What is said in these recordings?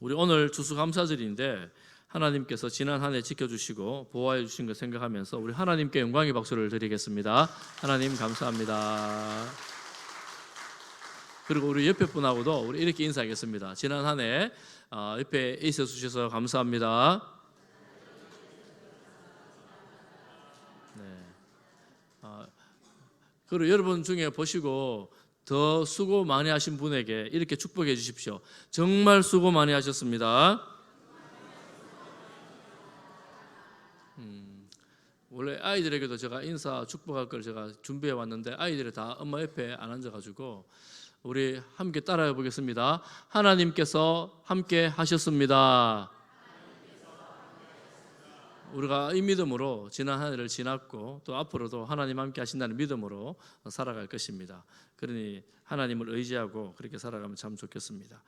우리 오늘 추수감사절인데 하나님께서 지난 한 해 지켜주시고 보호해 주신 것 생각하면서 우리 하나님께 영광의 박수를 드리겠습니다. 하나님 감사합니다. 그리고 우리 옆에 분하고도 우리 이렇게 인사하겠습니다. 지난 한 해 옆에 있어 주셔서 감사합니다. 네. 그리고 여러분 중에 보시고 더 수고 많이 하신 분에게 이렇게 축복해 주십시오. 정말 수고 많이 하셨습니다. 원래 아이들에게도 제가 인사 축복할 걸 제가 준비해 왔는데 아이들이 다 엄마 옆에 안 앉아가지고 우리 함께 따라해 보겠습니다. 하나님께서 함께 하셨습니다. 우리가 이 믿음으로 지난 한 해를 지났고 또 앞으로도 하나님 함께 하신다는 믿음으로 살아갈 것입니다. 그러니 하나님을 의지하고 그렇게 살아가면 참 좋겠습니다.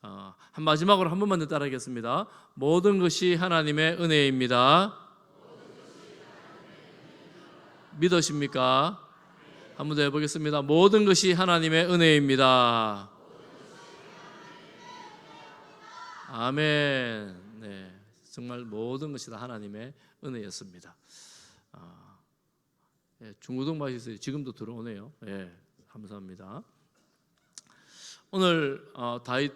한 마지막으로 한 번만 더 따라하겠습니다. 모든 것이 하나님의 은혜입니다. 믿으십니까? 한 번 더 해보겠습니다. 모든 것이 하나님의 은혜입니다. 아멘. 네, 정말 모든 것이 다 하나님의 은혜였습니다. 중고등 맛이 지금도 들어오네요. 감사합니다. 오늘 다윗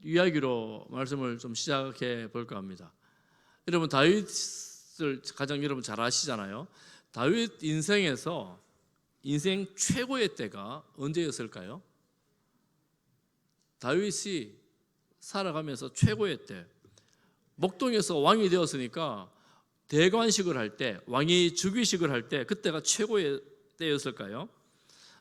이야기로 말씀을 좀 시작해 볼까 합니다. 여러분 다윗을 가장 여러분 잘 아시잖아요. 다윗 인생에서 인생 최고의 때가 언제였을까요? 다윗이 살아가면서 최고의 때, 목동에서 왕이 되었으니까 대관식을 할 때, 왕이 즉위식을 할 때 그때가 최고의 때였을까요?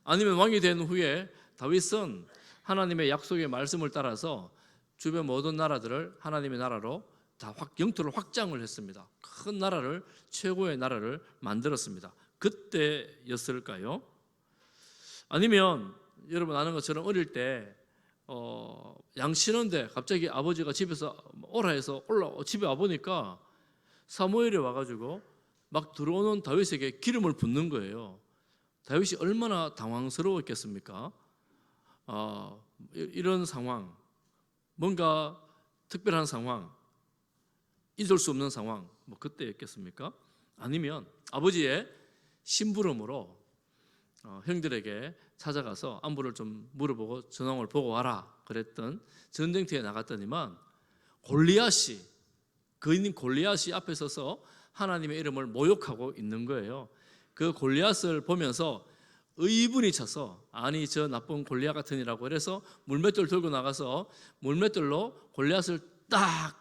아니면 왕이 된 후에 다윗은 하나님의 약속의 말씀을 따라서 주변 모든 나라들을 하나님의 나라로 다 영토를 확장을 했습니다. 큰 나라를, 최고의 나라를 만들었습니다. 그때였을까요? 아니면 여러분 아는 것처럼 어릴 때 양 치는데 갑자기 아버지가 집에서 오라 해서 집에 와보니까 사무엘이 와가지고 막 들어오는 다윗에게 기름을 붓는 거예요. 다윗이 얼마나 당황스러웠겠습니까? 이런 상황, 뭔가 특별한 상황, 잊을 수 없는 상황, 그때였겠습니까? 아니면 아버지의 심부름으로 형들에게 찾아가서 안부를 좀 물어보고 전황을 보고 와라 그랬던 전쟁터에 나갔더니만 골리앗이, 거인인 골리앗이 앞에 서서 하나님의 이름을 모욕하고 있는 거예요. 그 골리앗을 보면서 의분이 차서 아니 저 나쁜 골리앗 같으니라고 그래서 물맷돌 들고 나가서 물맷돌로 골리앗을 딱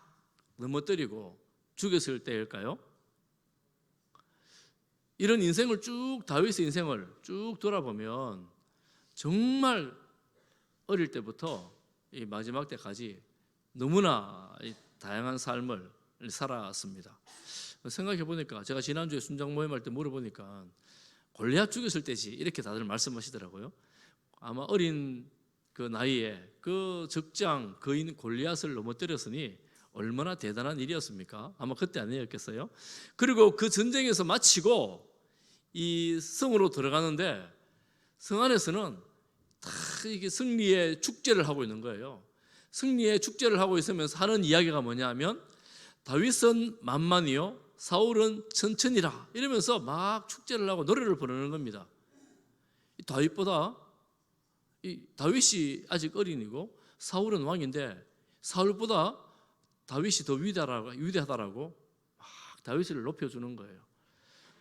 넘어뜨리고 죽였을 때일까요? 이런 인생을 쭉 다윗의 인생을 쭉 돌아보면 정말 어릴 때부터 이 마지막 때까지 너무나 다양한 삶을 살았습니다. 생각해 보니까 제가 지난주에 순장 모임할 때 물어보니까 골리앗 죽였을 때지 이렇게 다들 말씀하시더라고요. 아마 어린 그 나이에 그 적장 거인 골리앗을 넘어뜨렸으니 얼마나 대단한 일이었습니까? 아마 그때 아니었겠어요? 그리고 그 전쟁에서 마치고 이 성으로 들어가는데 성 안에서는 다 이게 승리의 축제를 하고 있는 거예요. 승리의 축제를 하고 있으면서 하는 이야기가 뭐냐면 다윗은 만만이요 사울은 천천히라 이러면서 막 축제를 하고 노래를 부르는 겁니다. 다윗보다 다윗이 아직 어린이고 사울은 왕인데 사울보다 다윗이 더 위대하다라고 막 다윗을 높여주는 거예요.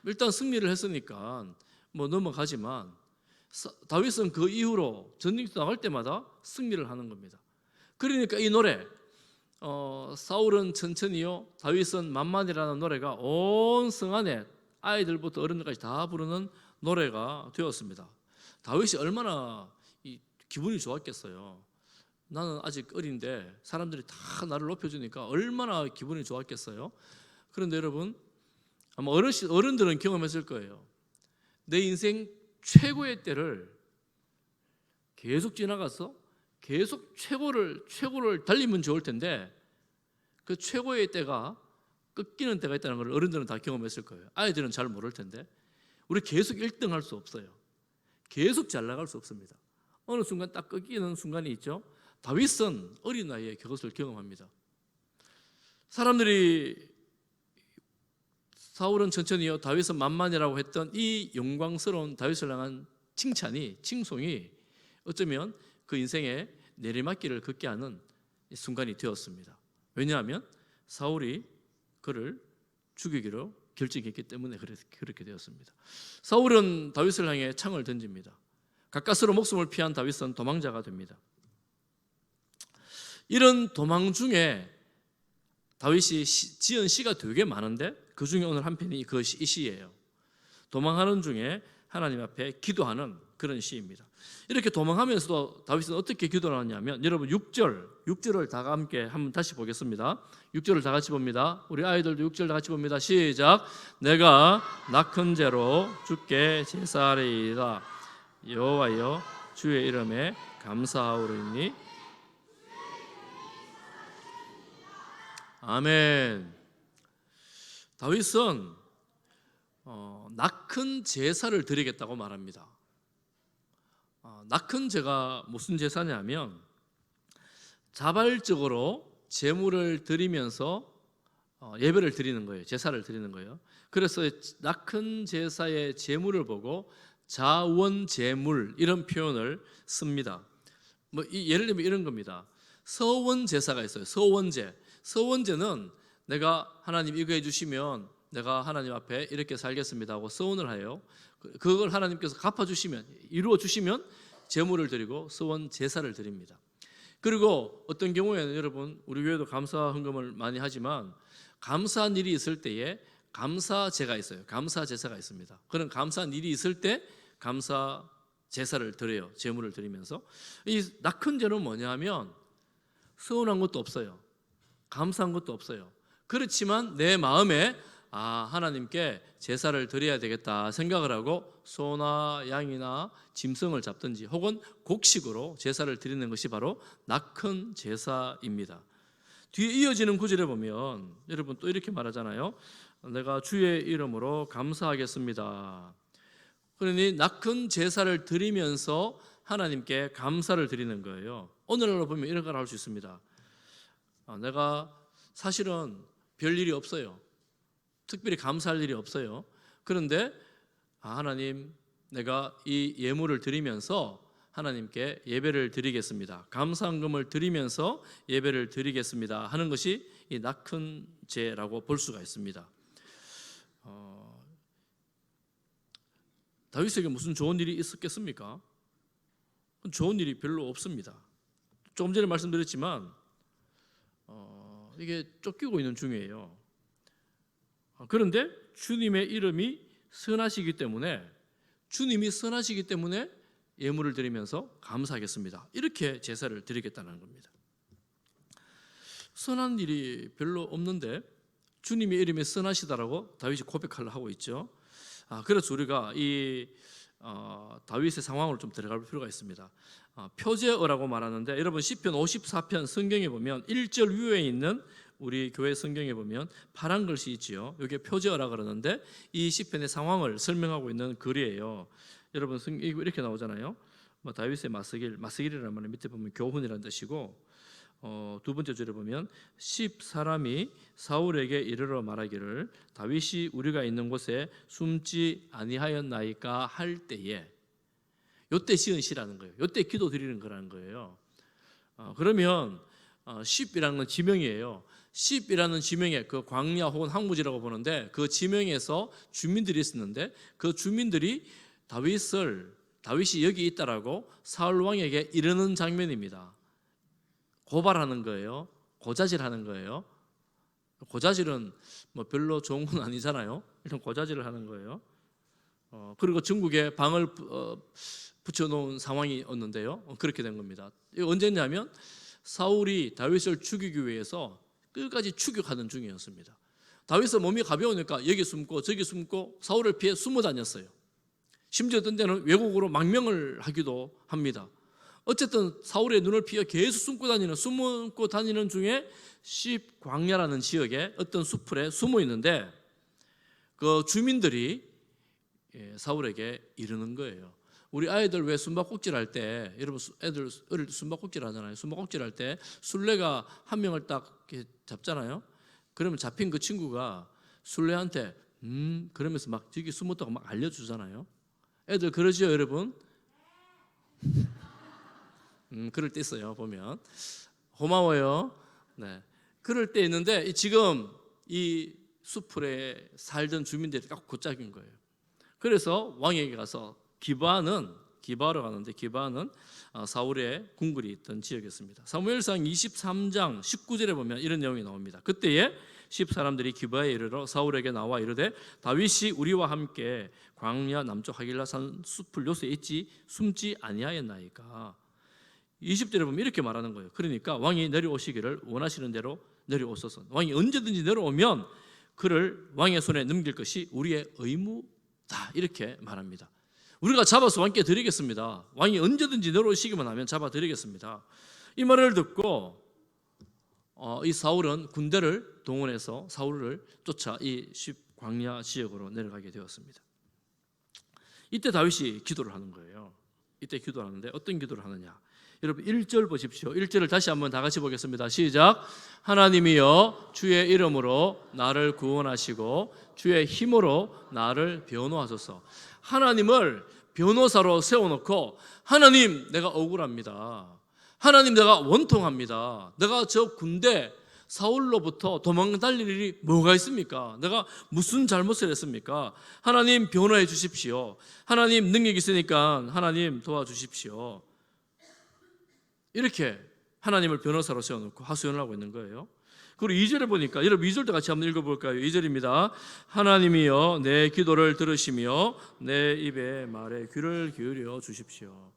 일단 승리를 했으니까 넘어가지만 다윗은 그 이후로 전쟁터 나갈 때마다 승리를 하는 겁니다. 그러니까 이 노래 사울은 천천히요 다윗은 만만이라는 노래가 온 성 안에 아이들부터 어른들까지 다 부르는 노래가 되었습니다. 다윗이 얼마나 기분이 좋았겠어요. 나는 아직 어린데 사람들이 다 나를 높여주니까 얼마나 기분이 좋았겠어요. 그런데 여러분 아마 어른들은 경험했을 거예요. 내 인생 최고의 때를 계속 지나가서 계속 최고를 달리면 좋을 텐데 그 최고의 때가 꺾이는 때가 있다는 걸 어른들은 다 경험했을 거예요. 아이들은 잘 모를 텐데 우리 계속 1등 할 수 없어요. 계속 잘 나갈 수 없습니다. 어느 순간 딱 꺾이는 순간이 있죠. 다윗은 어린 나이에 그것을 경험합니다. 사람들이 사울은 천천히요, 다윗은 만만이라고 했던 이 영광스러운 다윗을 향한 칭송이 어쩌면 그 인생의 내리막길을 걷게 하는 순간이 되었습니다. 왜냐하면 사울이 그를 죽이기로 결정했기 때문에 그렇게 되었습니다. 사울은 다윗을 향해 창을 던집니다. 가까스로 목숨을 피한 다윗은 도망자가 됩니다. 이런 도망 중에 다윗이 지은 시가 되게 많은데 그 중에 오늘 한 편이 이 시예요. 도망하는 중에 하나님 앞에 기도하는 그런 시입니다. 이렇게 도망하면서도 다윗은 어떻게 기도를 하냐면, 여러분 6절을 다 함께 한번 다시 보겠습니다. 6절을 다 같이 봅니다. 우리 아이들도 6절 다 같이 봅니다. 시작. 내가 낳은 죄로 주께 제사하리이다. 여호와여 주의 이름에 감사하오리니. 아멘. 다윗은 낳은 제사를 드리겠다고 말합니다. 낳은 제가 무슨 제사냐면 자발적으로 제물을 드리면서 예배를 드리는 거예요. 제사를 드리는 거예요. 그래서 낳은 제사의 제물을 보고 자원제물 이런 표현을 씁니다. 예를 들면 이런 겁니다. 서원 제사가 있어요. 서원제는 내가 하나님 이거 해주시면 내가 하나님 앞에 이렇게 살겠습니다 하고 서원을 해요. 그걸 하나님께서 갚아주시면, 이루어주시면 제물을 드리고 서원 제사를 드립니다. 그리고 어떤 경우에는 여러분, 우리 교회도 감사 헌금을 많이 하지만 감사한 일이 있을 때에 감사제가 있어요. 감사 제사가 있습니다. 그런 감사한 일이 있을 때 감사 제사를 드려요. 제물을 드리면서. 이 낳은 죄는 뭐냐면 서운한 것도 없어요. 감사한 것도 없어요. 그렇지만 내 마음에 하나님께 제사를 드려야 되겠다 생각을 하고 소나 양이나 짐승을 잡든지 혹은 곡식으로 제사를 드리는 것이 바로 낳은 제사입니다. 뒤에 이어지는 구절에 보면 여러분 또 이렇게 말하잖아요. 내가 주의 이름으로 감사하겠습니다. 그러니 낳은 제사를 드리면서 하나님께 감사를 드리는 거예요. 오늘날로 보면 이런 걸 할 수 있습니다. 내가 사실은 별 일이 없어요. 특별히 감사할 일이 없어요. 그런데 하나님, 내가 이 예물을 드리면서 하나님께 예배를 드리겠습니다. 감사헌금을 드리면서 예배를 드리겠습니다 하는 것이 이 낳은 제라고 볼 수가 있습니다. 다윗에게 무슨 좋은 일이 있었겠습니까? 좋은 일이 별로 없습니다. 조금 전에 말씀드렸지만 이게 쫓기고 있는 중이에요. 그런데 주님의 이름이 선하시기 때문에, 주님이 선하시기 때문에 예물을 드리면서 감사하겠습니다. 이렇게 제사를 드리겠다는 겁니다. 선한 일이 별로 없는데 주님의 이름이 선하시다라고 다윗이 고백하려 하고 있죠. 그래서 우리가 이 다윗의 상황으로 좀 들어갈 필요가 있습니다. 표제어라고 말하는데, 여러분 시편 54편 성경에 보면 1절 위에 있는 우리 교회 성경에 보면 파란 글씨 있지요. 이게 표제어라 그러는데 이 시편의 상황을 설명하고 있는 글이에요. 여러분 이렇게 나오잖아요. 다윗의 마스길이라는 말은 밑에 보면 교훈이라는 뜻이고, 두 번째 줄에 보면 10사람이 사울에게 이르러 말하기를 다윗이 우리가 있는 곳에 숨지 아니하였나이까 할 때에, 요때 지은 시라는 거예요. 요때 기도 드리는 거라는 거예요. 그러면 10이라는 건 지명이에요. 10이라는 지명에 그 광야 혹은 항무지라고 보는데 그 지명에서 주민들이 있었는데 그 주민들이 다윗이 여기 있다라고 사울 왕에게 이르는 장면입니다. 고발하는 거예요. 고자질하는 거예요. 고자질은 별로 좋은 건 아니잖아요. 일단 고자질을 하는 거예요. 그리고 전국에 방을 붙여놓은 상황이었는데요. 그렇게 된 겁니다. 이거 언제냐면 사울이 다윗을 죽이기 위해서 끝까지 추격하는 중이었습니다. 다윗은 몸이 가벼우니까 여기 숨고 저기 숨고 사울을 피해 숨어 다녔어요. 심지어 어떤 때는 외국으로 망명을 하기도 합니다. 어쨌든 사울의 눈을 피해 계속 숨고 다니는 중에 광야라는 지역에 어떤 수풀에 숨어 있는데 그 주민들이 사울에게 이르는 거예요. 우리 아이들 왜 숨바꼭질 할 때, 여러분 애들 어릴 때 숨바꼭질 하잖아요. 숨바꼭질 할 때 술래가 한 명을 딱 이렇게 잡잖아요. 그러면 잡힌 그 친구가 술래한테 그러면서 막 저기 숨었다고 막 알려주잖아요. 애들 그러지요, 여러분? 그럴 때 있어요. 보면 고마워요. 네, 그럴 때 있는데 지금 이 수풀에 살던 주민들이 딱 곧짝인 거예요. 그래서 왕에게 가서 기바하러 가는데 기바는 사울의 궁궐이 있던 지역이었습니다. 사무엘상 23장 19절에 보면 이런 내용이 나옵니다. 그때에 10사람들이 기바에 이르러 사울에게 나와 이르되 다윗이 우리와 함께 광야 남쪽 하길라산 숲을 요새 있지 숨지 아니하였나이까. 20절에 보면 이렇게 말하는 거예요. 그러니까 왕이 내려오시기를 원하시는 대로 내려오소서. 왕이 언제든지 내려오면 그를 왕의 손에 넘길 것이 우리의 의무다, 이렇게 말합니다. 우리가 잡아서 왕께 드리겠습니다. 왕이 언제든지 내려오시기만 하면 잡아 드리겠습니다. 이 말을 듣고 이 사울은 군대를 동원해서 사울을 쫓아 이 광야 지역으로 내려가게 되었습니다. 이때 다윗이 기도를 하는 거예요. 이때 기도를 하는데 어떤 기도를 하느냐? 여러분 1절 보십시오. 1절을 다시 한번 다 같이 보겠습니다. 시작. 하나님이여 주의 이름으로 나를 구원하시고 주의 힘으로 나를 변호하소서. 하나님을 변호사로 세워놓고 하나님 내가 억울합니다. 하나님 내가 원통합니다. 내가 저 군대 사울로부터 도망달릴 일이 뭐가 있습니까? 내가 무슨 잘못을 했습니까? 하나님 변호해 주십시오. 하나님 능력이 있으니까 하나님 도와주십시오. 이렇게 하나님을 변호사로 세워놓고 하소연을 하고 있는 거예요. 그리고 2절에 보니까 여러분 2절도 같이 한번 읽어볼까요? 2절입니다. 하나님이여 내 기도를 들으시며 내 입의 말에 귀를 기울여 주십시오.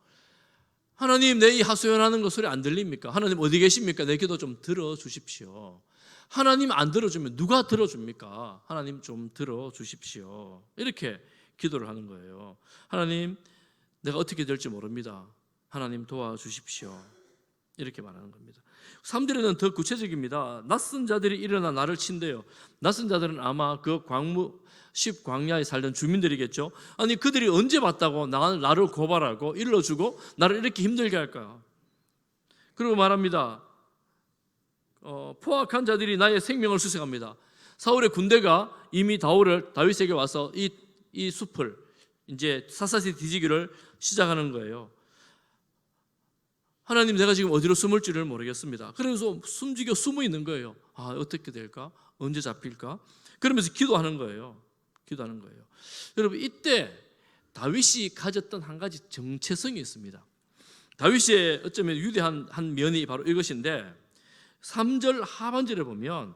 하나님 내 이 하소연하는 거 소리 안 들립니까? 하나님 어디 계십니까? 내 기도 좀 들어주십시오. 하나님 안 들어주면 누가 들어줍니까? 하나님 좀 들어주십시오. 이렇게 기도를 하는 거예요. 하나님 내가 어떻게 될지 모릅니다. 하나님 도와주십시오. 이렇게 말하는 겁니다. 3절에는 더 구체적입니다. 낯선 자들이 일어나 나를 친대요. 낯선 자들은 아마 그 광야에 살던 주민들이겠죠. 아니 그들이 언제 봤다고 나를 고발하고 일러주고 나를 이렇게 힘들게 할까? 그리고 말합니다. 포악한 자들이 나의 생명을 수색합니다. 사울의 군대가 이미 다윗에게 와서 이 숲을 이제 샅샅이 뒤지기를 시작하는 거예요. 하나님 내가 지금 어디로 숨을지를 모르겠습니다. 그래서 숨지겨 숨어 있는 거예요. 어떻게 될까? 언제 잡힐까? 그러면서 기도하는 거예요. 여러분 이때 다윗이 가졌던 한 가지 정체성이 있습니다. 다윗의 어쩌면 위대한 한 면이 바로 이것인데 3절 하반절에 보면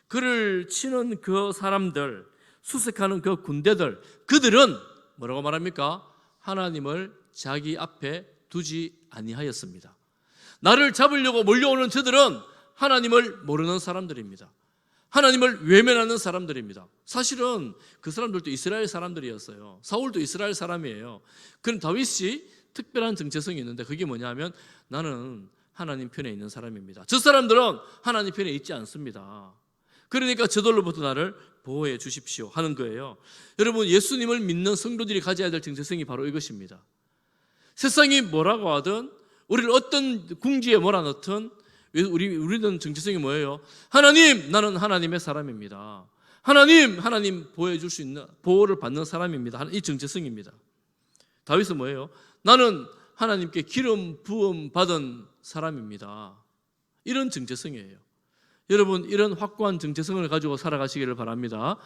그를 치는 그 사람들, 수색하는 그 군대들, 그들은 뭐라고 말합니까? 하나님을 자기 앞에 두지 아니하였습니다. 나를 잡으려고 몰려오는 저들은 하나님을 모르는 사람들입니다. 하나님을 외면하는 사람들입니다. 사실은 그 사람들도 이스라엘 사람들이었어요. 사울도 이스라엘 사람이에요. 그럼 다윗이 특별한 정체성이 있는데 그게 뭐냐면 나는 하나님 편에 있는 사람입니다. 저 사람들은 하나님 편에 있지 않습니다. 그러니까 저들로부터 나를 보호해 주십시오 하는 거예요. 여러분 예수님을 믿는 성도들이 가져야 될 정체성이 바로 이것입니다. 세상이 뭐라고 하든 우리를 어떤 궁지에 몰아넣든 우리는 정체성이 뭐예요? 하나님, 나는 하나님의 사람입니다. 하나님 보호해 줄 수 있는 보호를 받는 사람입니다. 이 정체성입니다. 다윗은 뭐예요? 나는 하나님께 기름 부음 받은 사람입니다. 이런 정체성이에요. 여러분 이런 확고한 정체성을 가지고 살아가시기를 바랍니다.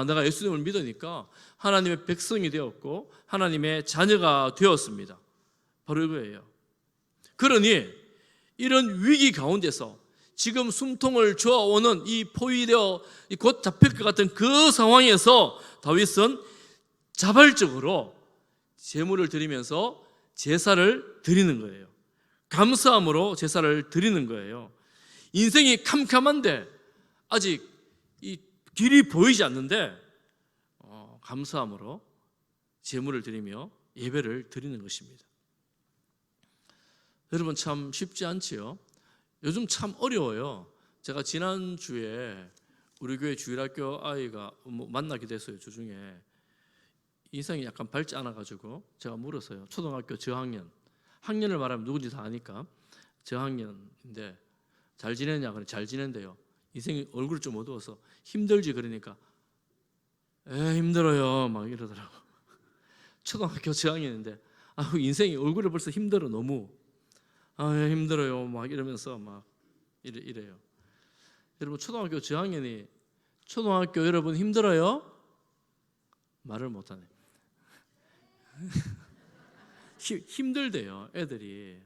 내가 예수님을 믿으니까 하나님의 백성이 되었고 하나님의 자녀가 되었습니다. 바로 이거예요. 그러니 이런 위기 가운데서 지금 숨통을 저어오는 이 포위되어 곧 잡힐 것 같은 그 상황에서 다윗은 자발적으로 제물을 드리면서 제사를 드리는 거예요. 감사함으로 제사를 드리는 거예요. 인생이 캄캄한데 아직 이 길이 보이지 않는데 감사함으로 제물을 드리며 예배를 드리는 것입니다. 여러분 참 쉽지 않지요? 요즘 참 어려워요. 제가 지난주에 우리 교회 주일학교 아이가 만나게 됐어요. 주중에 인상이 약간 밝지 않아가지고 제가 물었어요. 초등학교 저학년, 학년을 말하면 누군지 다 아니까 저학년인데 잘 지내냐? 그래 잘 지낸대요. 인생이 얼굴이 좀 어두워서 힘들지 그러니까 힘들어요 막 이러더라고. 초등학교 저학년인데 인생이 얼굴이 벌써 힘들어 너무 힘들어요 막 이러면서 막 이래요. 여러분 초등학교 저학년이 초등학교 여러분 힘들어요? 말을 못하네. 힘들대요 애들이.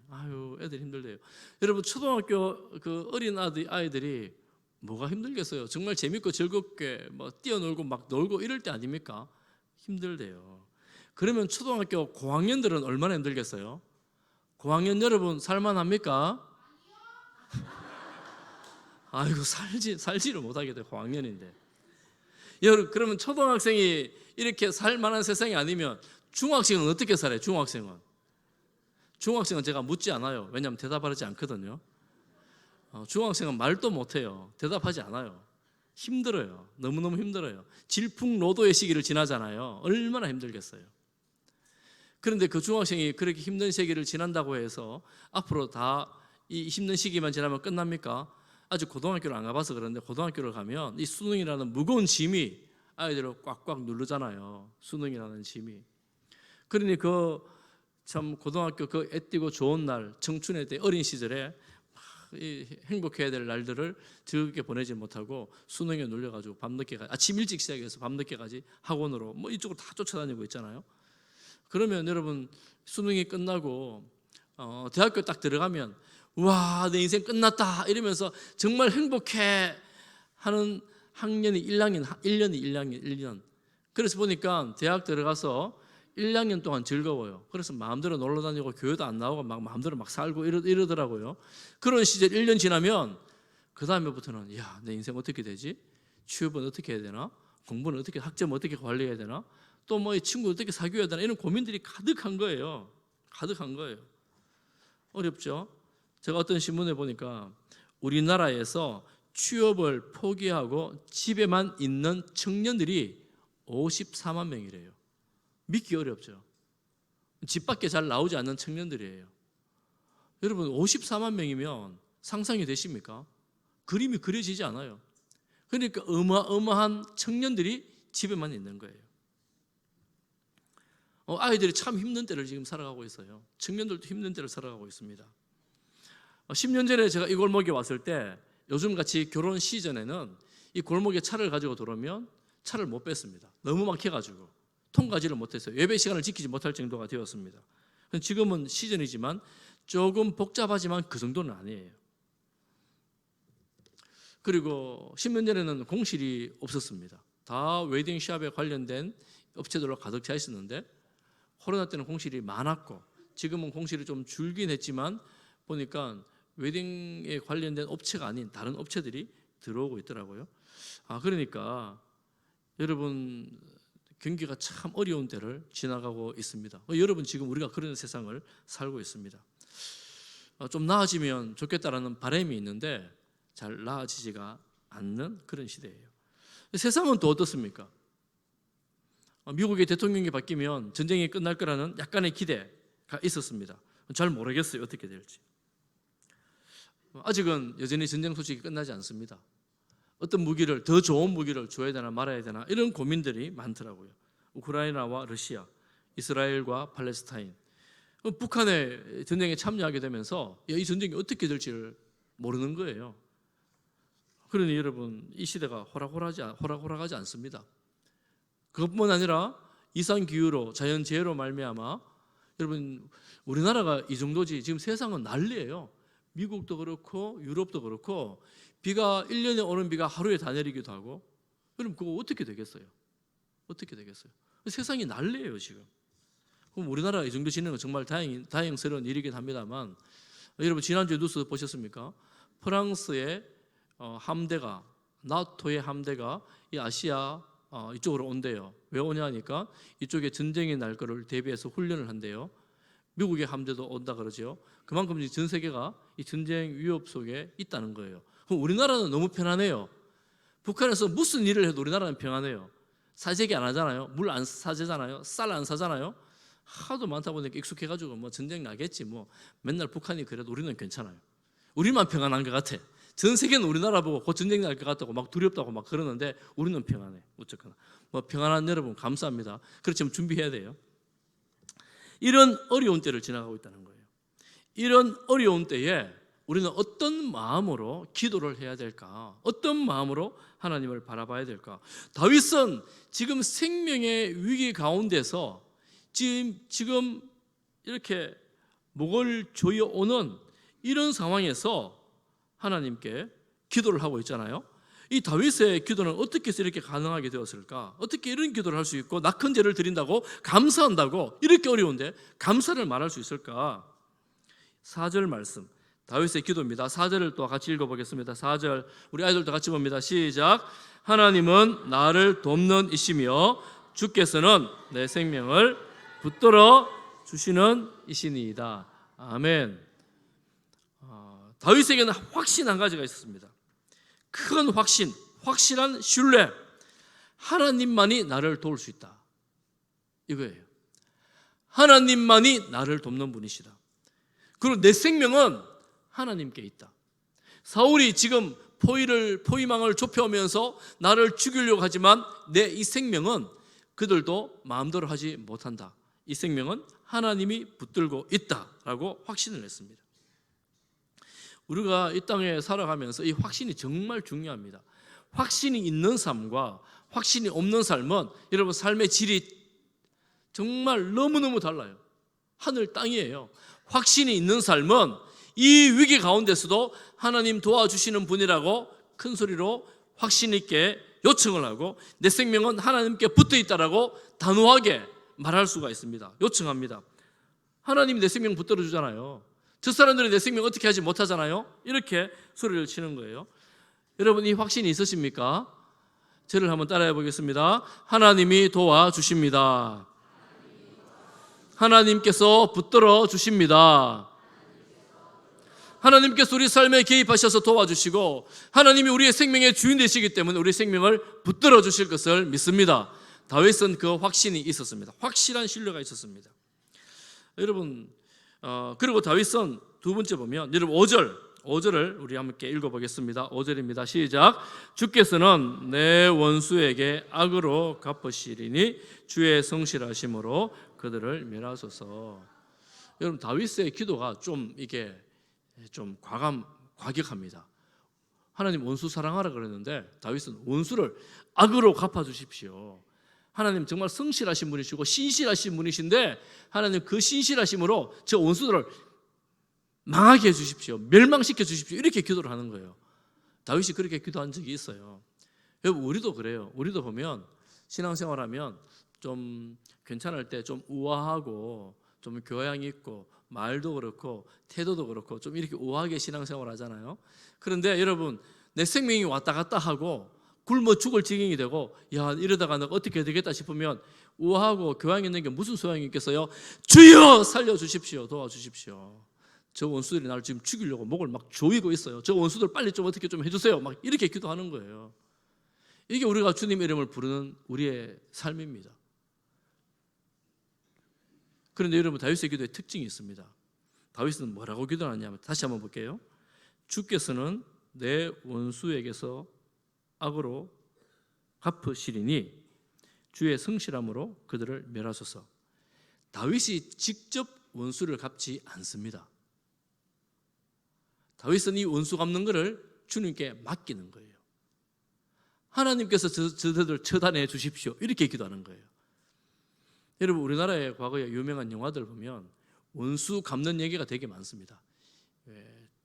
애들이 힘들대요. 여러분 초등학교 그 어린 아이들이 뭐가 힘들겠어요? 정말 재밌고 즐겁게 뭐 뛰어놀고 막 놀고 이럴 때 아닙니까? 힘들대요. 그러면 초등학교 고학년들은 얼마나 힘들겠어요? 고학년 여러분 살만합니까? 아이고 살지를 못하게 돼 고학년인데. 여러분 그러면 초등학생이 이렇게 살만한 세상이 아니면 중학생은 어떻게 살아요? 중학생은 제가 묻지 않아요. 왜냐하면 대답하지 않거든요. 중학생은 말도 못해요. 대답하지 않아요. 힘들어요. 너무너무 힘들어요. 질풍노도의 시기를 지나잖아요. 얼마나 힘들겠어요. 그런데 그 중학생이 그렇게 힘든 시기를 지난다고 해서 앞으로 다 이 힘든 시기만 지나면 끝납니까? 아직 고등학교를 안 가봐서 그런데 고등학교를 가면 이 수능이라는 무거운 짐이 아이들을 꽉꽉 누르잖아요. 수능이라는 짐이. 그러니 그 참 고등학교 그 애띠고 좋은 날 청춘의 때 어린 시절에 행복해야 될 날들을 즐겁게 보내지 못하고 수능에 눌려가지고 밤늦게까지 아침 일찍 시작해서 밤늦게까지 학원으로 뭐 이쪽으로 다 쫓아다니고 있잖아요. 그러면 여러분 수능이 끝나고 대학교 딱 들어가면 와 내 인생 끝났다 이러면서 정말 행복해 하는 학년이 1년. 그래서 보니까 대학 들어가서 1학년 동안 즐거워요. 그래서 마음대로 놀러 다니고 교회도 안 나오고 막 마음대로 막 살고 이러더라고요. 그런 시절 1년 지나면 그 다음에부터는 야, 내 인생 어떻게 되지? 취업은 어떻게 해야 되나? 공부는 어떻게 학점 어떻게 관리해야 되나? 또 뭐 이 친구 어떻게 사귀어야 되나? 이런 고민들이 가득한 거예요. 어렵죠? 제가 어떤 신문에 보니까 우리나라에서 취업을 포기하고 집에만 있는 청년들이 54만 명이래요. 믿기 어렵죠. 집 밖에 잘 나오지 않는 청년들이에요. 여러분 54만 명이면 상상이 되십니까? 그림이 그려지지 않아요. 그러니까 어마어마한 청년들이 집에만 있는 거예요. 아이들이 참 힘든 때를 지금 살아가고 있어요. 청년들도 힘든 때를 살아가고 있습니다. 10년 전에 제가 이 골목에 왔을 때 요즘같이 결혼 시즌에는 이 골목에 차를 가지고 들어오면 차를 못 뺐습니다. 너무 막혀가지고 통과지를 못했어요. 예배 시간을 지키지 못할 정도가 되었습니다. 지금은 시즌이지만 조금 복잡하지만 그 정도는 아니에요. 그리고 10년 전에는 공실이 없었습니다. 다 웨딩샵에 관련된 업체들로 가득 차 있었는데 코로나 때는 공실이 많았고 지금은 공실이 좀 줄긴 했지만 보니까 웨딩에 관련된 업체가 아닌 다른 업체들이 들어오고 있더라고요. 그러니까 여러분 경기가 참 어려운 때를 지나가고 있습니다. 여러분 지금 우리가 그런 세상을 살고 있습니다. 좀 나아지면 좋겠다라는 바람이 있는데 잘 나아지지가 않는 그런 시대예요. 세상은 또 어떻습니까? 미국의 대통령이 바뀌면 전쟁이 끝날 거라는 약간의 기대가 있었습니다. 잘 모르겠어요. 어떻게 될지. 아직은 여전히 전쟁 소식이 끝나지 않습니다. 어떤 무기를 더 좋은 무기를 줘야 되나 말아야 되나 이런 고민들이 많더라고요. 우크라이나와 러시아, 이스라엘과 팔레스타인, 북한의 전쟁에 참여하게 되면서 이 전쟁이 어떻게 될지를 모르는 거예요. 그러니 여러분 이 시대가 호락호락하지 않습니다. 그것뿐만 아니라 이상기후로 자연재해로 말미암아 여러분 우리나라가 이 정도지 지금 세상은 난리예요. 미국도 그렇고 유럽도 그렇고 비가 1년에 오는 비가 하루에 다 내리기도 하고 그럼 그거 어떻게 되겠어요? 세상이 난리예요 지금. 그럼 우리나라가 이 정도 지내는 건 정말 다행스러운 일이긴 합니다만 여러분 지난주에 뉴스 보셨습니까? 프랑스의 함대가 나토의 함대가 이 아시아 이쪽으로 온대요. 왜 오냐 하니까 이쪽에 전쟁이 날 거를 대비해서 훈련을 한대요. 미국의 함대도 온다 그러죠. 그만큼 전 세계가 이 전쟁 위협 속에 있다는 거예요. 그럼 우리나라는 너무 편안해요. 북한에서 무슨 일을 해도 우리나라는 평안해요. 사재기 안 하잖아요. 물 안 사재잖아요. 쌀 안 사잖아요. 하도 많다 보니까 익숙해가지고 뭐 전쟁 나겠지 뭐 맨날 북한이 그래도 우리는 괜찮아요. 우리만 평안한 것 같아. 전 세계는 우리나라 보고 곧 전쟁 날 것 같다고 막 두렵다고 막 그러는데 우리는 평안해. 어쨌거나 뭐 평안한 여러분 감사합니다. 그렇지만 준비해야 돼요. 이런 어려운 때를 지나가고 있다는 거예요. 이런 어려운 때에 우리는 어떤 마음으로 기도를 해야 될까? 어떤 마음으로 하나님을 바라봐야 될까? 다윗은 지금 생명의 위기 가운데서 지금 이렇게 목을 조여오는 이런 상황에서 하나님께 기도를 하고 있잖아요. 이 다윗의 기도는 어떻게 해서 이렇게 가능하게 되었을까? 어떻게 이런 기도를 할 수 있고 낙헌 제를 드린다고 감사한다고 이렇게 어려운데 감사를 말할 수 있을까? 4절 말씀 다윗의 기도입니다. 4절을 또 같이 읽어보겠습니다. 4절 우리 아이들도 같이 봅니다. 시작. 하나님은 나를 돕는 이시며 주께서는 내 생명을 붙들어 주시는 이시니이다. 아멘. 다윗에게는 확신 한 가지가 있었습니다. 큰 확신, 확실한 신뢰. 하나님만이 나를 도울 수 있다. 이거예요. 하나님만이 나를 돕는 분이시다. 그리고 내 생명은 하나님께 있다. 사울이 지금 포위망을 좁혀오면서 나를 죽이려고 하지만 내 이 생명은 그들도 마음대로 하지 못한다. 이 생명은 하나님이 붙들고 있다라고 확신을 했습니다. 우리가 이 땅에 살아가면서 이 확신이 정말 중요합니다. 확신이 있는 삶과 확신이 없는 삶은 여러분 삶의 질이 정말 너무너무 달라요. 하늘 땅이에요. 확신이 있는 삶은 이 위기 가운데서도 하나님 도와주시는 분이라고 큰 소리로 확신 있게 요청을 하고 내 생명은 하나님께 붙어 있다라고 단호하게 말할 수가 있습니다. 요청합니다. 하나님이 내 생명 붙들어 주잖아요. 저 사람들은 내 생명 어떻게 하지 못하잖아요. 이렇게 소리를 치는 거예요. 여러분 이 확신이 있으십니까? 저를 한번 따라해 보겠습니다. 하나님이 도와주십니다. 하나님께서 붙들어 주십니다. 하나님께서 우리 삶에 개입하셔서 도와주시고 하나님이 우리의 생명의 주인 되시기 때문에 우리 생명을 붙들어 주실 것을 믿습니다. 다윗은 그 확신이 있었습니다. 확실한 신뢰가 있었습니다. 여러분 그리고 다윗은 두 번째 보면 여러분 5절을 우리 함께 읽어보겠습니다. 5절입니다. 시작. 주께서는 내 원수에게 악으로 갚으시리니 주의 성실하심으로 그들을 멸하소서. 여러분 다윗의 기도가 좀 과격합니다. 하나님 원수 사랑하라 그랬는데 다윗은 원수를 악으로 갚아주십시오. 하나님 정말 성실하신 분이시고 신실하신 분이신데 하나님 그 신실하심으로 저 원수들을 망하게 해주십시오. 멸망시켜 주십시오. 이렇게 기도를 하는 거예요. 다윗이 그렇게 기도한 적이 있어요. 여러분 우리도 그래요. 우리도 보면 신앙생활하면 좀 괜찮을 때 좀 우아하고 좀 교양 있고 말도 그렇고 태도도 그렇고 좀 이렇게 우아하게 신앙생활 하잖아요. 그런데 여러분 내 생명이 왔다 갔다 하고 굶어 죽을 지경이 되고 야 이러다가 너 어떻게 되겠다 싶으면 우아하고 교양 있는 게 무슨 소용이 있겠어요? 주여 살려주십시오. 도와주십시오. 저 원수들이 나를 지금 죽이려고 목을 막 조이고 있어요. 저 원수들 빨리 좀 어떻게 좀 해주세요. 막 이렇게 기도하는 거예요. 이게 우리가 주님 이름을 부르는 우리의 삶입니다. 그런데 여러분 다윗의 기도에 특징이 있습니다. 다윗은 뭐라고 기도하냐면 다시 한번 볼게요. 주께서는 내 원수에게서 악으로 갚으시리니 주의 성실함으로 그들을 멸하소서. 다윗이 직접 원수를 갚지 않습니다. 다윗은 이 원수 갚는 것을 주님께 맡기는 거예요. 하나님께서 저들을 처단해 주십시오. 이렇게 기도하는 거예요. 여러분 우리나라의 과거에 유명한 영화들 보면 원수 갚는 얘기가 되게 많습니다.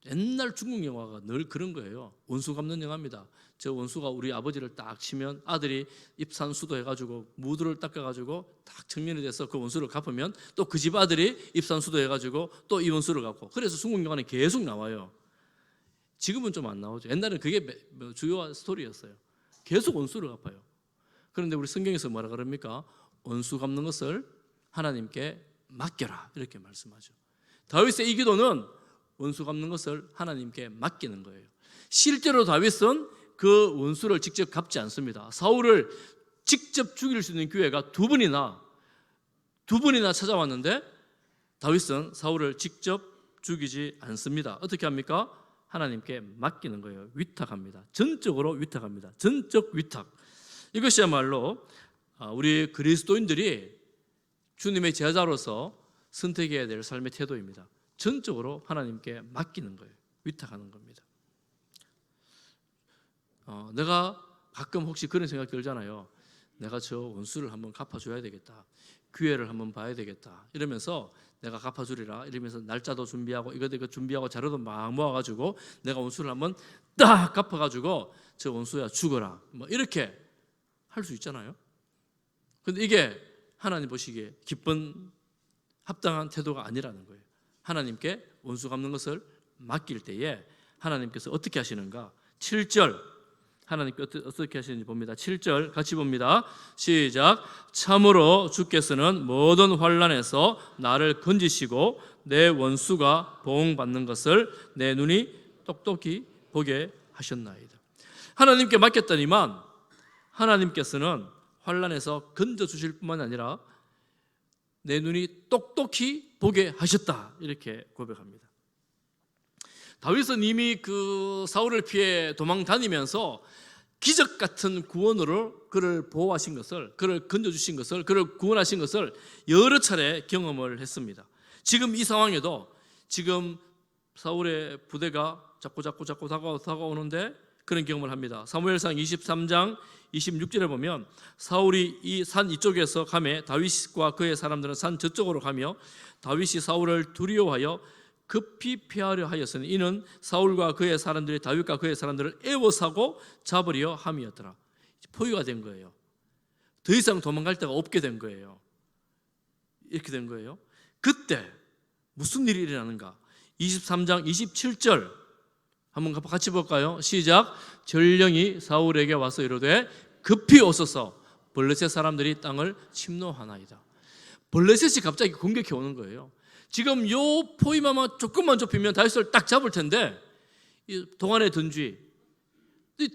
옛날 중국 영화가 늘 그런 거예요. 원수 갚는 영화입니다. 저 원수가 우리 아버지를 딱 치면 아들이 입산수도 해가지고 무드를 닦아가지고 딱 정리이 돼서 그 원수를 갚으면 또 그 집 아들이 입산수도 해가지고 또 이 원수를 갚고 그래서 중국 영화는 계속 나와요. 지금은 좀 안 나오죠. 옛날에는 그게 주요 스토리였어요. 계속 원수를 갚아요. 그런데 우리 성경에서 뭐라 그럽니까? 원수 갚는 것을 하나님께 맡겨라 이렇게 말씀하죠. 다윗의 이 기도는 원수 갚는 것을 하나님께 맡기는 거예요. 실제로 다윗은 그 원수를 직접 갚지 않습니다. 사울을 직접 죽일 수 있는 기회가 두 번이나 찾아왔는데 다윗은 사울을 직접 죽이지 않습니다. 어떻게 합니까? 하나님께 맡기는 거예요. 위탁합니다. 전적으로 위탁합니다. 전적 위탁. 이것이야말로 우리 그리스도인들이 주님의 제자로서 선택해야 될 삶의 태도입니다. 전적으로 하나님께 맡기는 거예요. 위탁하는 겁니다. 내가 가끔 혹시 그런 생각 들잖아요. 내가 저 원수를 한번 갚아줘야 되겠다. 기회를 한번 봐야 되겠다. 이러면서 내가 갚아주리라 이러면서 날짜도 준비하고 이거 준비하고 자료도 막 모아가지고 내가 원수를 한번 딱 갚아가지고 저 원수야 죽어라 뭐 이렇게 할 수 있잖아요. 근데 이게 하나님 보시기에 기쁜 합당한 태도가 아니라는 거예요. 하나님께 원수 갚는 것을 맡길 때에 하나님께서 어떻게 하시는가? 7절 하나님께 어떻게 하시는지 봅니다. 7절 같이 봅니다. 시작. 참으로 주께서는 모든 환난에서 나를 건지시고 내 원수가 보응받는 것을 내 눈이 똑똑히 보게 하셨나이다. 하나님께 맡겼더니만 하나님께서는 환난에서 건져주실 뿐만 아니라 내 눈이 똑똑히 보게 하셨다 이렇게 고백합니다. 다윗은 이미 그 사울을 피해 도망 다니면서 기적 같은 구원으로 그를 보호하신 것을, 그를 건져주신 것을, 그를 구원하신 것을 여러 차례 경험을 했습니다. 지금 이 상황에도 지금 사울의 부대가 자꾸 다가오는데 그런 경험을 합니다. 사무엘상 23장 26절에 보면 사울이 이 산 이쪽에서 가매 다윗과 그의 사람들은 산 저쪽으로 가며 다윗이 사울을 두려워하여 급히 피하려 하였으니 이는 사울과 그의 사람들이 다윗과 그의 사람들을 애워싸고 잡으려 함이었더라. 포위가 된 거예요. 더 이상 도망갈 데가 없게 된 거예요. 이렇게 된 거예요. 그때 무슨 일이 일어나는가? 23장 27절 한번 같이 볼까요? 시작. 전령이 사울에게 와서 이르되 급히 오소서 블레셋 사람들이 땅을 침노하나이다. 블레셋이 갑자기 공격해 오는 거예요. 지금 요 포위만 조금만 좁히면 다윗을 딱 잡을 텐데 이 동안의 던쥐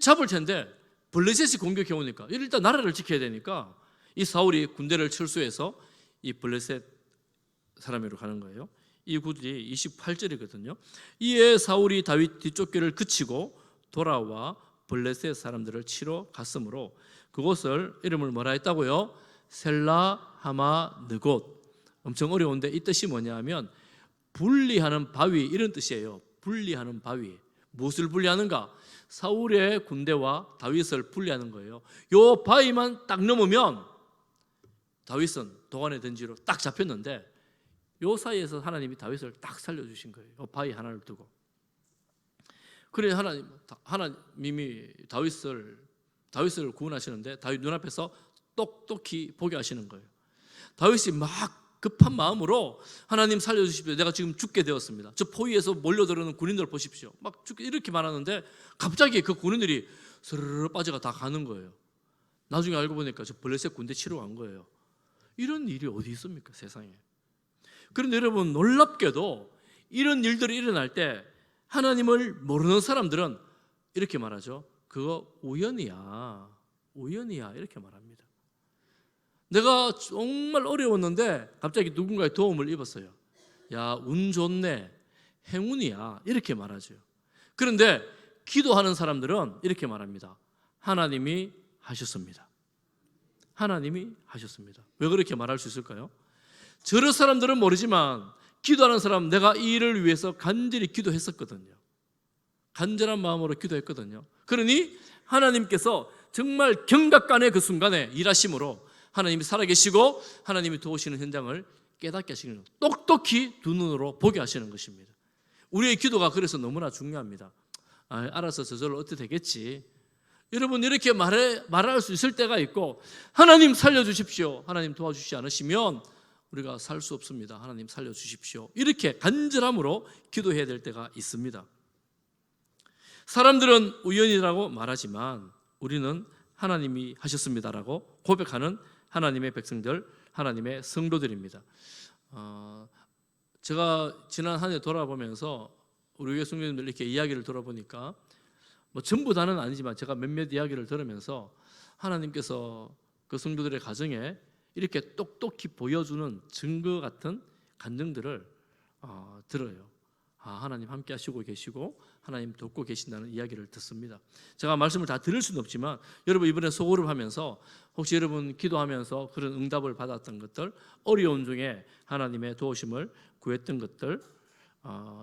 잡을 텐데 블레셋이 공격해 오니까 일단 나라를 지켜야 되니까 이 사울이 군대를 철수해서 이 블레셋 사람으로 가는 거예요. 이 구절이 28절이거든요. 이에 사울이 다윗 뒤쫓기를 그치고 돌아와 블레셋 사람들을 치러 갔으므로 그곳을 이름을 뭐라 했다고요? 셀라 하마 느곳. 엄청 어려운데 이 뜻이 뭐냐 하면 분리하는 바위 이런 뜻이에요. 분리하는 바위. 무엇을 분리하는가? 사울의 군대와 다윗을 분리하는 거예요. 요 바위만 딱 넘으면 다윗은 도간의 던지로 딱 잡혔는데 요 사이에서 하나님이 다윗을 딱 살려주신 거예요. 요 바위 하나를 두고. 그래 하나님이 다윗을 구원하시는데 다윗 눈앞에서 똑똑히 보게 하시는 거예요. 다윗이 막 급한 마음으로 하나님 살려주십시오. 내가 지금 죽게 되었습니다. 저 포위에서 몰려들어오는 군인들 보십시오. 막 죽게 이렇게 말하는데 갑자기 그 군인들이 스르르 빠져가 다 가는 거예요. 나중에 알고 보니까 저 블레셋 군대 치러 간 거예요. 이런 일이 어디 있습니까 세상에. 그런데 여러분 놀랍게도 이런 일들이 일어날 때 하나님을 모르는 사람들은 이렇게 말하죠. 그거 우연이야 이렇게 말합니다. 내가 정말 어려웠는데 갑자기 누군가의 도움을 입었어요. 야, 운 좋네, 행운이야 이렇게 말하죠. 그런데 기도하는 사람들은 이렇게 말합니다. 하나님이 하셨습니다. 하나님이 하셨습니다. 왜 그렇게 말할 수 있을까요? 저런 사람들은 모르지만 기도하는 사람, 내가 이 일을 위해서 간절히 기도했었거든요. 간절한 마음으로 기도했거든요. 그러니 하나님께서 정말 경각간의 그 순간에 일하심으로 하나님이 살아계시고 하나님이 도우시는 현장을 깨닫게 하시는 거예요. 똑똑히 두 눈으로 보게 하시는 것입니다. 우리의 기도가 그래서 너무나 중요합니다. 알아서 저절로 어떻게 되겠지. 여러분 이렇게 말할 수 있을 때가 있고 하나님 살려주십시오. 하나님 도와주시지 않으시면 우리가 살 수 없습니다. 하나님 살려주십시오. 이렇게 간절함으로 기도해야 될 때가 있습니다. 사람들은 우연이라고 말하지만 우리는 하나님이 하셨습니다라고 고백하는 하나님의 백성들, 하나님의 성도들입니다. 제가 지난 한 해 돌아보면서 우리 교회 성도님들 이렇게 이야기를 들어보니까 뭐 전부 다는 아니지만 제가 몇몇 이야기를 들으면서 하나님께서 그 성도들의 가정에 이렇게 똑똑히 보여주는 증거 같은 간증들을 들어요. 하나님 함께 하시고 계시고 하나님 돕고 계신다는 이야기를 듣습니다. 제가 말씀을 다 들을 수는 없지만 여러분 이번에 소그룹하면서 혹시 여러분 기도하면서 그런 응답을 받았던 것들, 어려운 중에 하나님의 도우심을 구했던 것들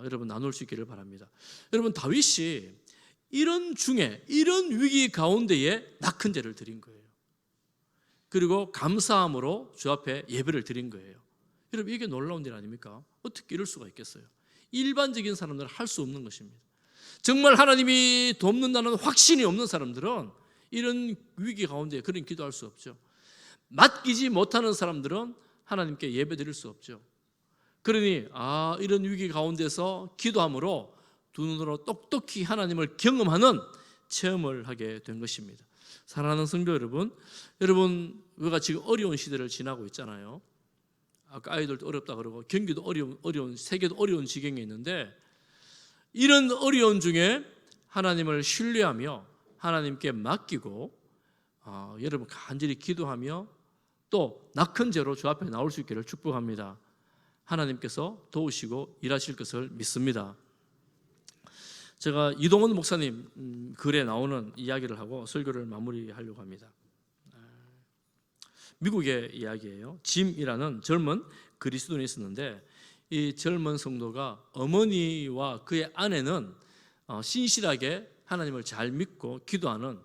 여러분 나눌 수 있기를 바랍니다. 여러분 다윗이 이런 중에 이런 위기 가운데에 낙헌제를 드린 거예요. 그리고 감사함으로 주 앞에 예배를 드린 거예요. 여러분 이게 놀라운 일 아닙니까? 어떻게 이럴 수가 있겠어요? 일반적인 사람들은 할 수 없는 것입니다. 정말 하나님이 돕는다는 확신이 없는 사람들은 이런 위기 가운데 그런 기도할 수 없죠. 맡기지 못하는 사람들은 하나님께 예배 드릴 수 없죠. 그러니 이런 위기 가운데서 기도함으로 두 눈으로 똑똑히 하나님을 경험하는 체험을 하게 된 것입니다. 사랑하는 성도 여러분, 우리가 지금 어려운 시대를 지나고 있잖아요. 아까 아이들도 어렵다 그러고 경기도 어려운 세계도 어려운 지경에 있는데 이런 어려운 중에 하나님을 신뢰하며 하나님께 맡기고 여러분 간절히 기도하며 또 낙헌제로 주 앞에 나올 수 있기를 축복합니다. 하나님께서 도우시고 일하실 것을 믿습니다. 제가 이동원 목사님 글에 나오는 이야기를 하고 설교를 마무리하려고 합니다. 미국의 이야기예요. 짐이라는 젊은 그리스도인이 있었는데 이 젊은 성도가 어머니와 그의 아내는 신실하게 하나님을 잘 믿고 기도하는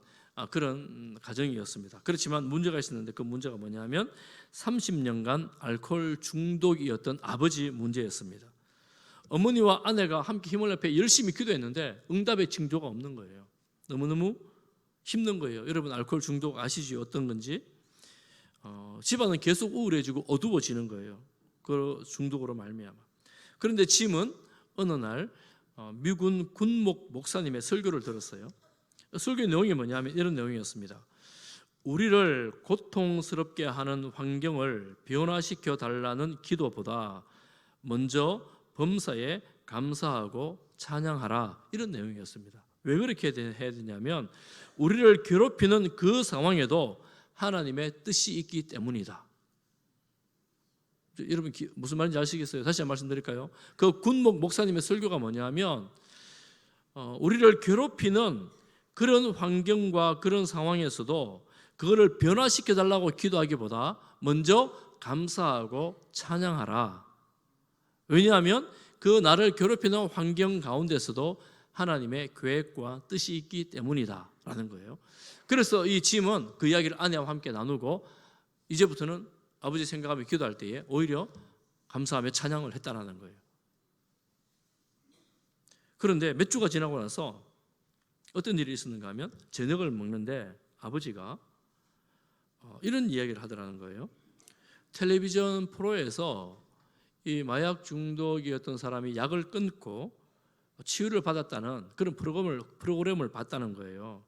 그런 가정이었습니다. 그렇지만 문제가 있었는데 그 문제가 뭐냐면 30년간 알코올 중독이었던 아버지 문제였습니다. 어머니와 아내가 함께 힘을 합해 열심히 기도했는데 응답의 징조가 없는 거예요. 너무너무 힘든 거예요. 여러분 알코올 중독 아시죠? 어떤 건지? 집안은 계속 우울해지고 어두워지는 거예요. 그 중독으로 말미암아. 그런데 짐은 어느 날 미군 군목 목사님의 설교를 들었어요. 설교의 내용이 뭐냐면 이런 내용이었습니다. 우리를 고통스럽게 하는 환경을 변화시켜 달라는 기도보다 먼저 범사에 감사하고 찬양하라, 이런 내용이었습니다. 왜 그렇게 해야 되냐면 우리를 괴롭히는 그 상황에도 하나님의 뜻이 있기 때문이다. 여러분 무슨 말인지 아시겠어요? 다시 한번 말씀드릴까요? 그 군목 목사님의 설교가 뭐냐면 우리를 괴롭히는 그런 환경과 그런 상황에서도 그거를 변화시켜 달라고 기도하기보다 먼저 감사하고 찬양하라. 왜냐하면 그 나를 괴롭히는 환경 가운데서도 하나님의 계획과 뜻이 있기 때문이다 라는 거예요. 그래서 이 짐은 그 이야기를 아내와 함께 나누고 이제부터는 아버지 생각하며 기도할 때에 오히려 감사하며 찬양을 했다는 거예요. 그런데 몇 주가 지나고 나서 어떤 일이 있었는가 하면 저녁을 먹는데 아버지가 이런 이야기를 하더라는 거예요. 텔레비전 프로에서 이 마약 중독이었던 사람이 약을 끊고 치유를 받았다는 그런 프로그램을 봤다는 거예요.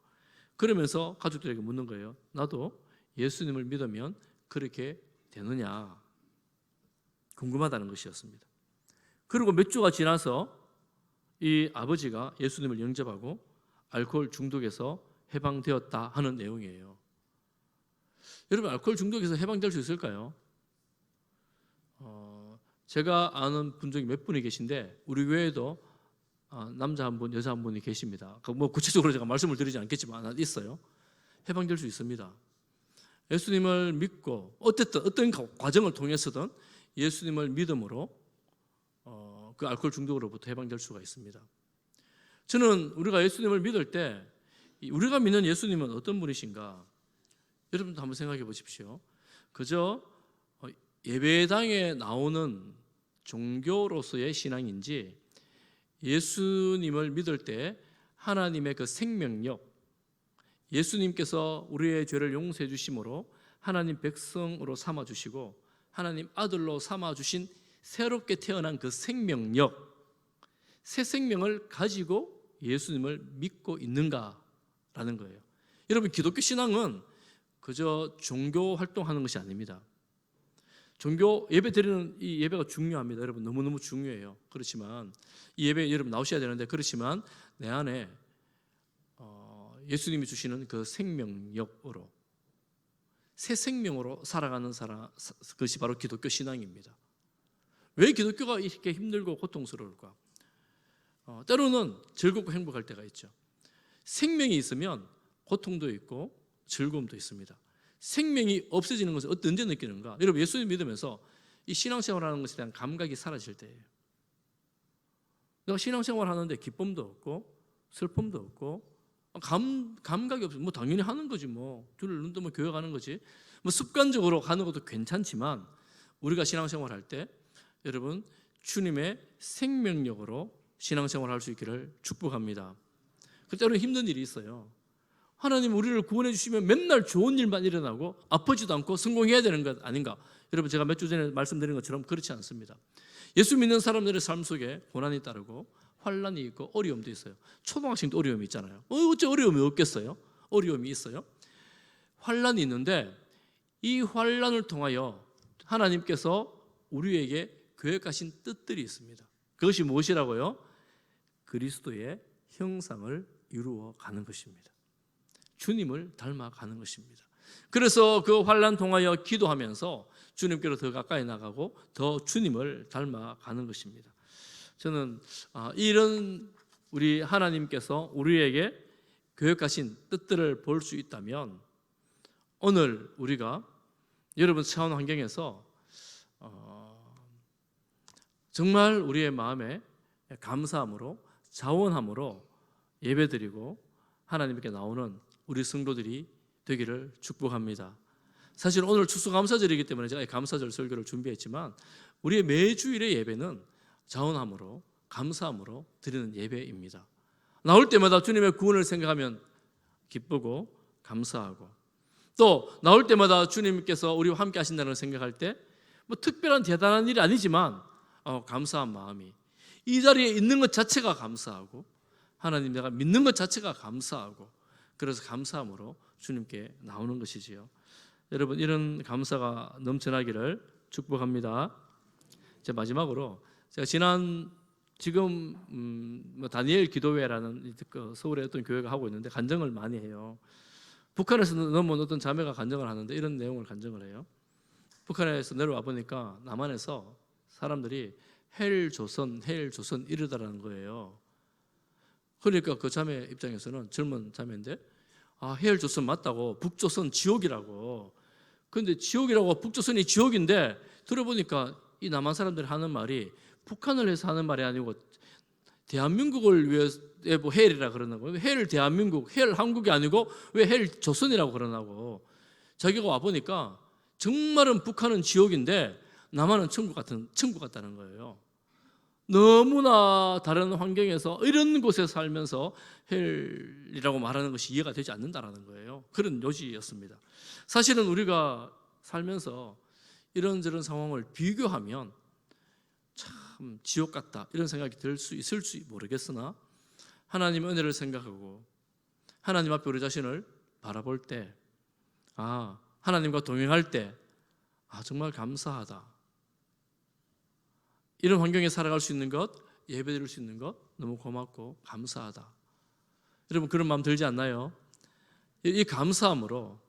그러면서 가족들에게 묻는 거예요. 나도 예수님을 믿으면 그렇게 되느냐 궁금하다는 것이었습니다. 그리고 몇 주가 지나서 이 아버지가 예수님을 영접하고 알코올 중독에서 해방되었다 하는 내용이에요. 여러분 알코올 중독에서 해방될 수 있을까요? 제가 아는 분 중에 몇 분이 계신데 우리 교회에도 남자 한 분, 여자 한 분이 계십니다. 뭐 구체적으로 제가 말씀을 드리지 않겠지만 있어요. 해방될 수 있습니다. 예수님을 믿고 어떤 과정을 통해서든 예수님을 믿음으로 그 알코올 중독으로부터 해방될 수가 있습니다. 저는 우리가 예수님을 믿을 때 우리가 믿는 예수님은 어떤 분이신가? 여러분도 한번 생각해 보십시오. 그저 예배당에 나오는 종교로서의 신앙인지 예수님을 믿을 때 하나님의 그 생명력, 예수님께서 우리의 죄를 용서해 주심으로 하나님 백성으로 삼아 주시고 하나님 아들로 삼아 주신 새롭게 태어난 그 생명력, 새 생명을 가지고 예수님을 믿고 있는가라는 거예요. 여러분 기독교 신앙은 그저 종교 활동하는 것이 아닙니다. 종교 예배 드리는 이 예배가 중요합니다. 여러분 너무너무 중요해요. 그렇지만 이 예배 여러분 나오셔야 되는데 그렇지만 내 안에 예수님이 주시는 그 생명력으로 새 생명으로 살아가는 사람, 그것이 바로 기독교 신앙입니다. 왜 기독교가 이렇게 힘들고 고통스러울까? 때로는 즐겁고 행복할 때가 있죠. 생명이 있으면 고통도 있고 즐거움도 있습니다. 생명이 없어지는 것을 언제 느끼는가? 여러분, 예수님 믿으면서 이 신앙생활하는 것에 대한 감각이 사라질 때예요. 내가 신앙생활 하는데 기쁨도 없고 슬픔도 없고 감각이 없어. 뭐 당연히 하는 거지 뭐. 줄을 눈 뜨면 교회 가는 거지. 뭐 습관적으로 가는 것도 괜찮지만 우리가 신앙생활할 때 여러분 주님의 생명력으로 신앙생활할 수 있기를 축복합니다. 때로는 힘든 일이 있어요. 하나님 우리를 구원해 주시면 맨날 좋은 일만 일어나고 아프지도 않고 성공해야 되는 것 아닌가? 여러분, 제가 몇 주 전에 말씀드린 것처럼 그렇지 않습니다. 예수 믿는 사람들의 삶 속에 고난이 따르고 환난이 있고 어려움도 있어요. 초등학생도 어려움이 있잖아요. 어째 어려움이 없겠어요? 어려움이 있어요. 환난이 있는데 이 환난을 통하여 하나님께서 우리에게 계획하신 뜻들이 있습니다. 그것이 무엇이라고요? 그리스도의 형상을 이루어 가는 것입니다. 주님을 닮아가는 것입니다. 그래서 그 환난 통하여 기도하면서 주님께로 더 가까이 나가고 더 주님을 닮아가는 것입니다. 저는 이런 우리 하나님께서 우리에게 계획하신 뜻들을 볼 수 있다면 오늘 우리가 여러분 처한 환경에서 정말 우리의 마음에 감사함으로 자원함으로 예배드리고 하나님께 나오는 우리 성도들이 되기를 축복합니다. 사실 오늘 추수감사절이기 때문에 제가 감사절 설교를 준비했지만 우리의 매주일의 예배는 자원함으로 감사함으로 드리는 예배입니다. 나올 때마다 주님의 구원을 생각하면 기쁘고 감사하고 또 나올 때마다 주님께서 우리와 함께 하신다는 걸 생각할 때 뭐 특별한 대단한 일이 아니지만 감사한 마음이 이 자리에 있는 것 자체가 감사하고 하나님 내가 믿는 것 자체가 감사하고 그래서 감사함으로 주님께 나오는 것이지요. 여러분 이런 감사가 넘쳐나기를 축복합니다. 제 마지막으로 제가 지금 다니엘 기도회라는 서울의 어떤 교회가 하고 있는데 간증을 많이 해요. 북한에서 넘어온 어떤 자매가 간증을 하는데 이런 내용을 간증을 해요. 북한에서 내려와 보니까 남한에서 사람들이 헬 조선 이러다라는 거예요. 그러니까 그 자매 입장에서는 젊은 자매인데 헬 조선 맞다고 북조선 지옥이라고. 그런데 지옥이라고 북조선이 지옥인데 들어보니까 이 남한 사람들이 하는 말이 북한을 해서 하는 말이 아니고 대한민국을 위해서 뭐 헬이라 그러는 거예요. 헬 대한민국, 헬 한국이 아니고 왜 헬 조선이라고 그러나고. 자기가 와 보니까 정말은 북한은 지옥인데 남한은 천국 같다는 거예요. 너무나 다른 환경에서 이런 곳에 살면서 헬이라고 말하는 것이 이해가 되지 않는다라는 거예요. 그런 요지였습니다. 사실은 우리가 살면서 이런저런 상황을 비교하면 참 지옥 같다 이런 생각이 들 수 있을지 모르겠으나 하나님의 은혜를 생각하고 하나님 앞에 우리 자신을 바라볼 때 하나님과 동행할 때 정말 감사하다. 이런 환경에 살아갈 수 있는 것, 예배드릴 수 있는 것 너무 고맙고 감사하다. 여러분 그런 마음 들지 않나요? 이 감사함으로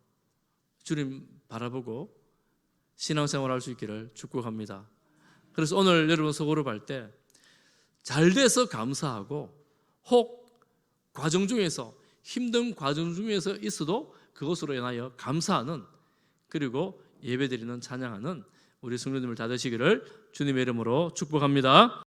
주님 바라보고 신앙생활할 수 있기를 축복합니다. 그래서 오늘 여러분 소그룹할 때 잘 돼서 감사하고 혹 과정 중에서 힘든 과정 중에서 있어도 그것으로 인하여 감사하는 그리고 예배드리는 찬양하는 우리 성도님을 다 되시기를 주님의 이름으로 축복합니다.